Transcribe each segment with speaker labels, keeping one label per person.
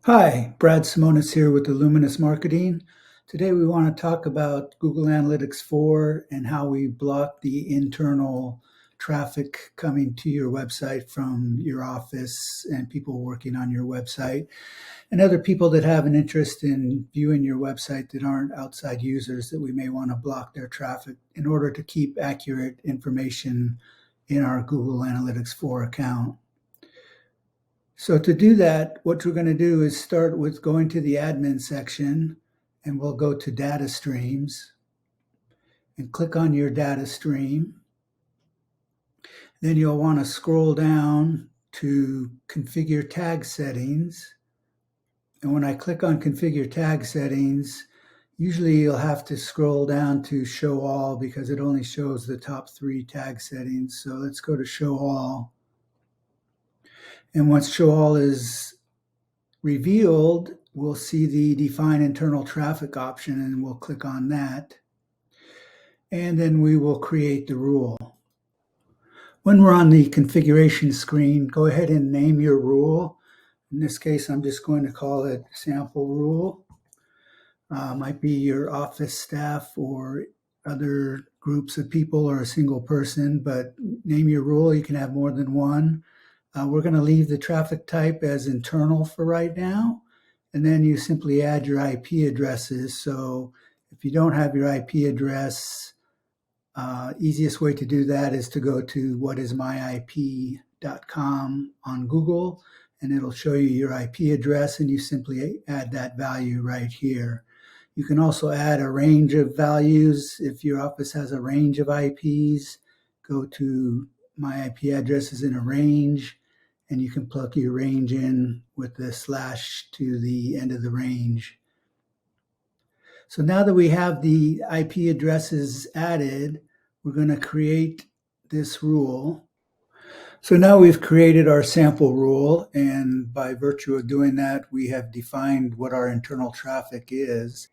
Speaker 1: Hi, Brad Simonis here with Illuminous Marketing. Today we want to talk about Google Analytics 4 and how we block the internal traffic coming to your website from your office and people working on your website and other people that have an interest in viewing your website that aren't outside users that we may want to block their traffic in order to keep accurate information in our Google Analytics 4 account. So to do that, what we're going to do is start with going to the admin section, and we'll go to data streams and click on your data stream. Then you'll want to scroll down to configure tag settings. And when I click on configure tag settings, usually you'll have to scroll down to show all because it only shows the top 3 tag settings. So let's go to show all. And once show all is revealed, we'll see the define internal traffic option, and we'll click on that. And then we will create the rule. When we're on the configuration screen, go ahead and name your rule. In this case, I'm just going to call it sample rule. Might be your office staff or other groups of people or a single person, but name your rule. You can have more than one. We're going to leave the traffic type as internal for right now, and then you simply add your IP addresses. So if you don't have your IP address, easiest way to do that is to go to whatismyip.com on Google, and it'll show you your IP address, and you simply add that value right here. You can also add a range of values. If your office has a range of IPs, go to my IP address is in a range, and you can plug your range in with the slash to the end of the range. So now that we have the IP addresses added, we're going to create this rule. So now we've created our sample rule, and by virtue of doing that, we have defined what our internal traffic is.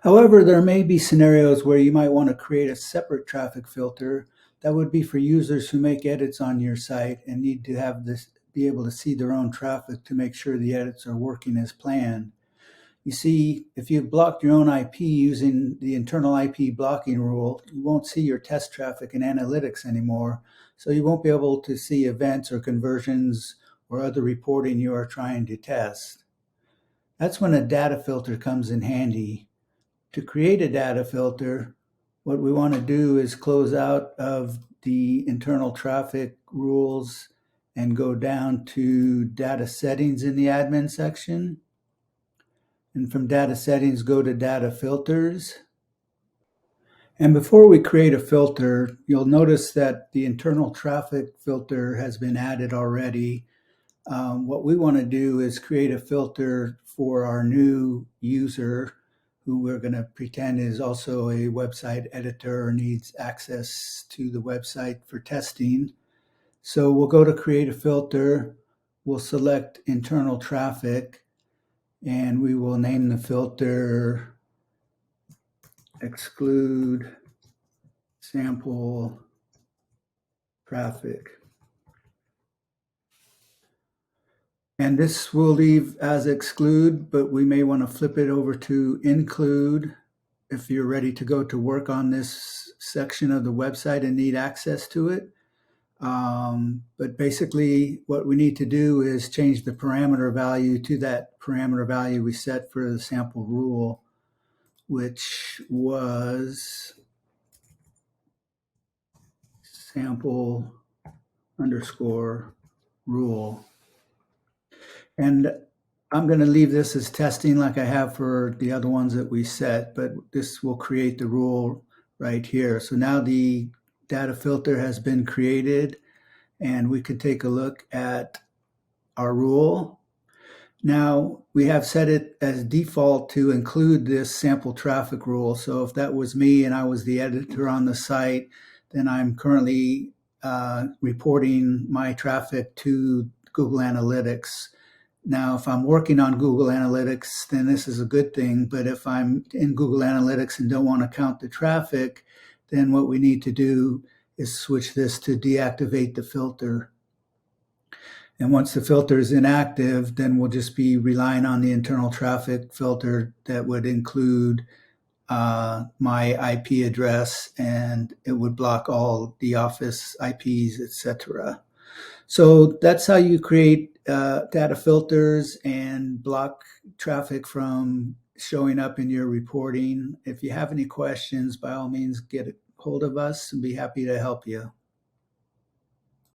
Speaker 1: However, there may be scenarios where you might want to create a separate traffic filter that would be for users who make edits on your site and need to have this be able to see their own traffic to make sure the edits are working as planned. You see, if you've blocked your own IP using the internal IP blocking rule, you won't see your test traffic in analytics anymore, so you won't be able to see events or conversions or other reporting you are trying to test. That's when a data filter comes in handy. To create a data filter, what we want to do is close out of the internal traffic rules and go down to data settings in the admin section. And from data settings, go to data filters. And before we create a filter, you'll notice that the internal traffic filter has been added already. What we want to do is create a filter for our new user who we're going to pretend is also a website editor or needs access to the website for testing. So we'll go to create a filter, we'll select internal traffic, and we will name the filter exclude sample traffic. And this will leave as exclude, but we may want to flip it over to include if you're ready to go to work on this section of the website and need access to it. But basically what we need to do is change the parameter value to that parameter value we set for the sample rule, which was sample underscore rule. And I'm going to leave this as testing like I have for the other ones that we set, but this will create the rule right here. So now the data filter has been created, and we could take a look at our rule. Now we have set it as default to include this sample traffic rule. So if that was me and I was the editor on the site, then I'm currently reporting my traffic to Google Analytics. Now, if I'm working on Google Analytics, then this is a good thing. But if I'm in Google Analytics and don't want to count the traffic, then what we need to do is switch this to deactivate the filter. And once the filter is inactive, then we'll just be relying on the internal traffic filter that would include my IP address, and it would block all the office IPs, etc. So that's how you create data filters and block traffic from showing up in your reporting. If you have any questions, by all means, get a hold of us and be happy to help you.